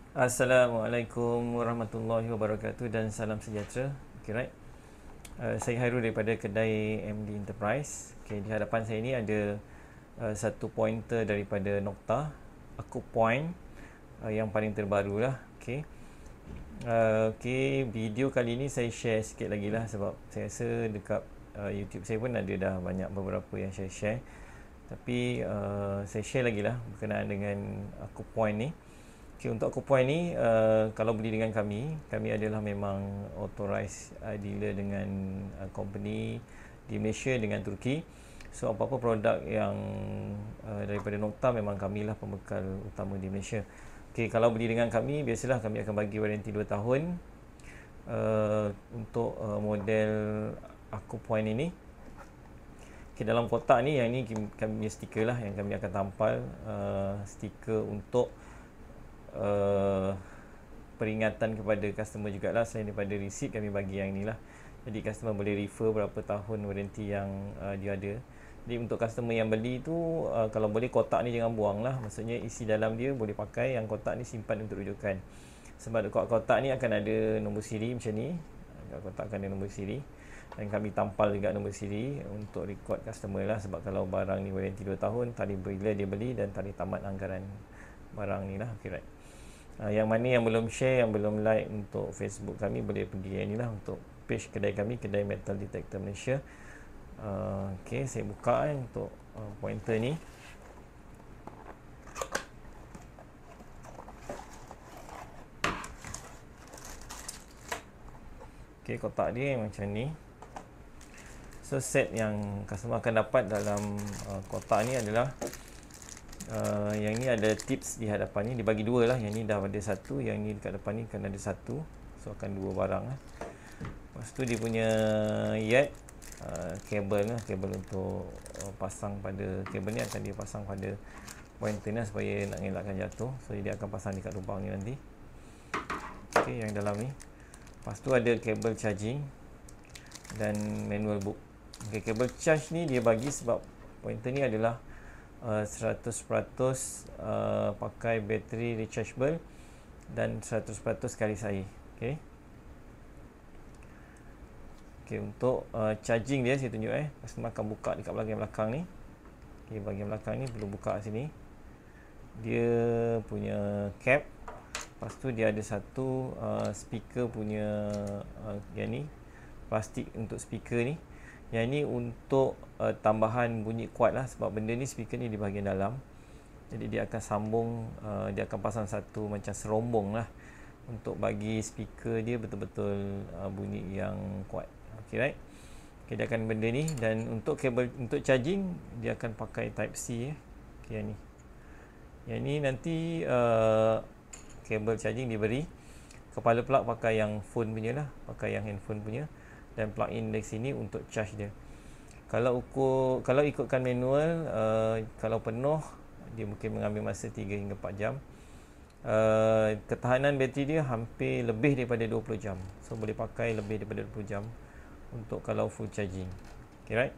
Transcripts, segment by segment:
Assalamualaikum warahmatullahi wabarakatuh dan salam sejahtera. Okay, right. Saya Hairul daripada kedai MD Enterprise. Okay, di hadapan saya ni ada satu pointer daripada Nokta, Aku Point, yang paling terbaru lah. Okay. Okay, video kali ni saya share sikit lagi lah sebab saya rasa dekat YouTube saya pun ada dah banyak beberapa yang saya share. Tapi saya share lagi lah berkenaan dengan Aku Point ni. Okay, untuk Aku Point ni, kalau beli dengan kami adalah memang authorized dealer dengan company di Malaysia dengan Turki. So apa-apa produk yang daripada Nokta memang kamilah pembekal utama di Malaysia. Okay, kalau beli dengan kami, biasalah kami akan bagi waranti 2 tahun untuk model Aku Point ini. Okay, dalam kotak ni, yang ni kami punya stiker lah yang kami akan tampal, stiker untuk peringatan kepada customer jugalah. Selain daripada receipt, kami bagi yang ni lah. Jadi customer boleh refer berapa tahun waranti yang dia ada. Jadi untuk customer yang beli tu, kalau boleh kotak ni jangan buang lah. Maksudnya isi dalam dia boleh pakai, yang kotak ni simpan untuk rujukan. Sebab kotak ni akan ada nombor siri macam ni. Kotak akan ada nombor siri, dan kami tampal juga nombor siri untuk record customer lah. Sebab kalau barang ni waranti 2 tahun, tarikh bila dia beli dan tarikh tamat anggaran barang ni lah. Okay, right. Yang mana yang belum share, yang belum like untuk Facebook kami, boleh pergi yang ni lah untuk page kedai kami, Kedai Metal Detector Malaysia. Okay, saya buka untuk pointer ni. Okay, kotak dia macam ni. So set yang customer akan dapat dalam kotak ni adalah yang ni ada tips di hadapan ni, dibagi dua lah. Yang ni dah ada satu, yang ni dekat depan ni akan ada satu. So akan dua barang lah. Lepas tu dia punya yard, kabel lah, kabel untuk pasang pada, kabel ni akan dia pasang pada pointer ni supaya nak elakkan jatuh. So dia akan pasang dekat lubang ni nanti. Okay, yang dalam ni. Lepas tu ada kabel charging dan manual book. Okay, kabel charge ni dia bagi sebab pointer ni adalah 100% pakai bateri rechargeable dan 100% karis air. Okay. Okay, untuk charging dia saya tunjuk customer akan buka dekat bahagian belakang ni. Okay, bahagian belakang ni perlu buka sini. Dia punya cap. Lepas tu dia ada satu speaker punya yang ni, plastik untuk speaker ni. Yang ni untuk tambahan bunyi kuat lah, sebab benda ni, speaker ni di bahagian dalam. Jadi dia akan sambung, dia akan pasang satu macam serombong lah untuk bagi speaker dia betul-betul bunyi yang kuat. Okay, right. Okay, dia akan benda ni. Dan untuk kabel untuk charging, dia akan pakai type C. Okay, yang ni. Yang ni nanti kabel charging diberi. Kepala plug pakai yang phone punya lah, pakai yang handphone punya. Dan plug in dari sini untuk charge dia. Kalau ikutkan manual, kalau penuh dia mungkin mengambil masa 3 hingga 4 jam. Ketahanan bateri dia hampir lebih daripada 20 jam. So boleh pakai lebih daripada 20 jam untuk kalau full charging. Okay, right.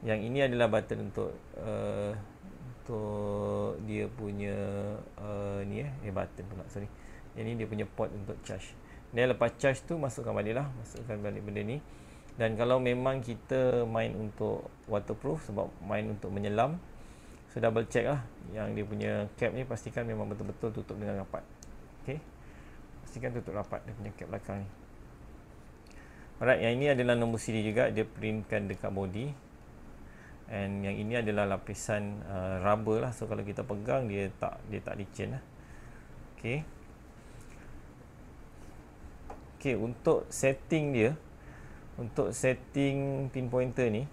Yang ini adalah button untuk dia punya button pula, sorry. Yang ni dia punya port untuk charge. Dan lepas charge tu masukkan balik benda ni. Dan kalau memang kita main untuk waterproof, sebab main untuk menyelam, so double check lah yang dia punya cap ni, pastikan memang betul-betul tutup dengan rapat. Okay, pastikan tutup rapat dia punya cap belakang ni. Alright, yang ini adalah nombor siri juga, dia printkan dekat body. And yang ini adalah lapisan rubber lah, so kalau kita pegang dia tak licin lah. Okay. Okay, untuk setting dia, untuk setting pin pointer ni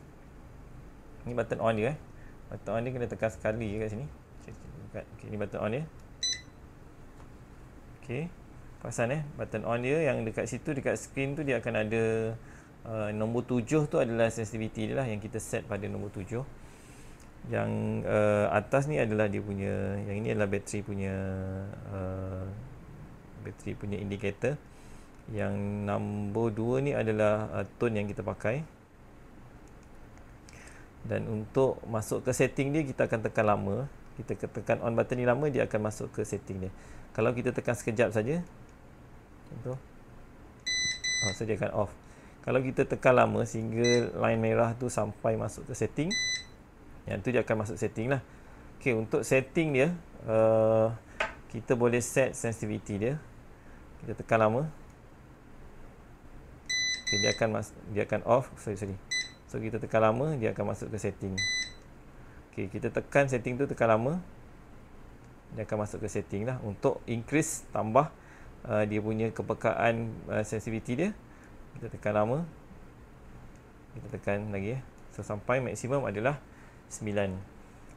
button on dia. Button on dia kena tekan sekali kat sini. Okay, ni button on dia. Okay, perasan button on dia yang dekat situ, dekat screen tu dia akan ada nombor 7 tu adalah sensitivity dia lah, yang kita set pada nombor 7. Yang atas ni adalah dia punya, yang ini adalah bateri punya indicator. Yang nombor 2 ni adalah tone yang kita pakai. Dan untuk masuk ke setting dia, kita akan tekan lama. kita tekan on button ni lama, dia akan masuk ke setting dia. Kalau kita tekan sekejap saja, contoh, so dia akan off. Kalau kita tekan lama sehingga line merah tu sampai masuk ke setting, yang tu dia akan masuk setting lah. Okay, untuk setting dia, kita boleh set sensitivity dia. Kita tekan lama, okay, dia akan off. Sorry. So kita tekan lama, dia akan masuk ke setting. Okay, kita tekan setting tu, tekan lama, dia akan masuk ke setting lah. Untuk increase, tambah dia punya kepekaan sensitivity dia, kita tekan lama, kita tekan lagi so sampai maksimum adalah 9.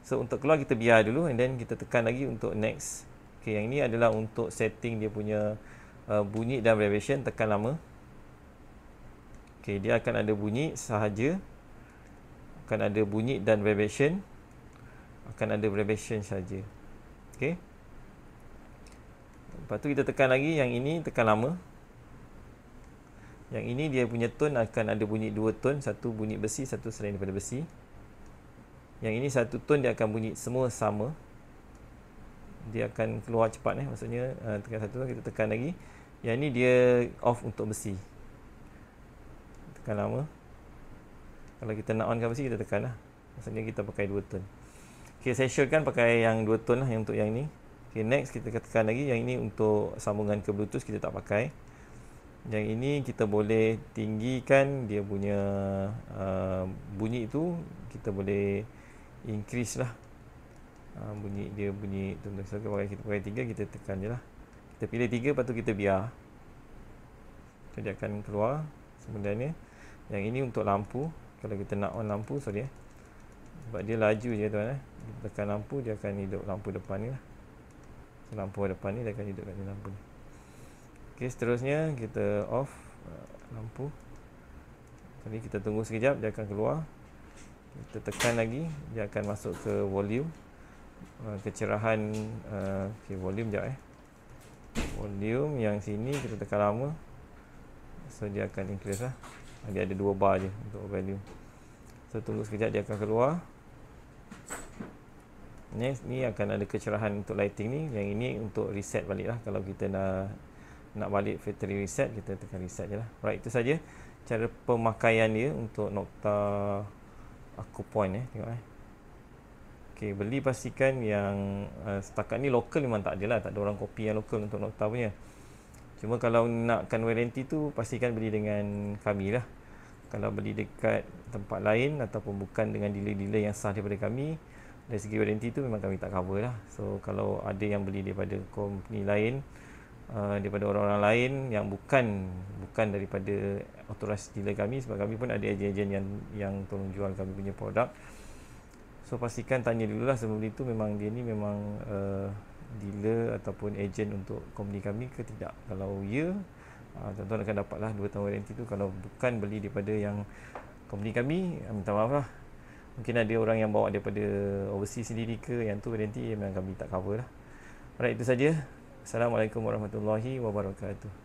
So untuk keluar kita biar dulu, and then kita tekan lagi untuk next. Okay, yang ini adalah untuk setting dia punya bunyi dan vibration. Tekan lama, okay, dia akan ada bunyi sahaja, akan ada bunyi dan vibration, akan ada vibration saja. Okay, lepas tu kita tekan lagi yang ini, tekan lama. Yang ini dia punya tone akan ada bunyi 2 tone, satu bunyi besi, satu selain daripada besi. Yang ini satu tone dia akan bunyi semua sama, dia akan keluar cepat maksudnya tekan satu, kita tekan lagi. Yang ini dia off untuk besi, tekan lama. Kalau kita nak onkan besi, kita tekan lah, maksudnya kita pakai 2 tone. Okay, saya syaratkan pakai yang 2 tone lah yang untuk yang ini. Okay, next kita tekan lagi. Yang ini untuk sambungan ke Bluetooth, kita tak pakai. Yang ini kita boleh tinggikan dia punya bunyi tu, kita boleh increase lah bunyi dia, bunyi tu. So kita pakai 3, kita tekan je lah. Kita pilih 3, lepas tu kita biar, so dia akan keluar sebenarnya. Yang ini untuk lampu, kalau kita nak on lampu, sorry sebab dia laju je tuan kita tekan lampu, dia akan hidup lampu depan ni lah. So, lampu depan ni dia akan hidupkan lampu ni. Okay, seterusnya kita off lampu. Jadi kita tunggu sekejap, dia akan keluar. Kita tekan lagi, dia akan masuk ke volume, kecerahan. Okay, volume sekejap volume yang sini kita tekan lama, so dia akan increase lah. Dia ada 2 bar je untuk volume. So tunggu sekejap, dia akan keluar. Next ni akan ada kecerahan untuk lighting ni. Yang ini untuk reset balik lah. Kalau kita nak balik factory reset, kita tekan reset je lah. Right, itu saja cara pemakaian dia untuk Nokta Aquapoint tengok Okay, beli pastikan yang setakat ni lokal memang tak ada lah, tak ada orang copy yang lokal untuk Nokta punya. Cuma kalau nakkan warranty tu, pastikan beli dengan kami lah. Kalau beli dekat tempat lain ataupun bukan dengan dealer-dealer yang sah daripada kami, dari segi warranty tu memang kami tak cover lah. So kalau ada yang beli daripada company lain, daripada orang-orang lain yang bukan daripada authorized dealer kami, sebab kami pun ada ejen-ejen yang tolong jual kami punya produk. So pastikan tanya dululah sebelum beli tu, memang dia ni memang dealer ataupun ejen untuk company kami ke tidak. Kalau ya, tuan-tuan akan dapatlah 2 tahun warranty tu. Kalau bukan beli daripada yang company kami, minta maaf lah, mungkin ada orang yang bawa daripada overseas sendiri ke, yang tu warranty memang kami tak cover lah. Alright, itu saja. Assalamualaikum warahmatullahi wabarakatuh.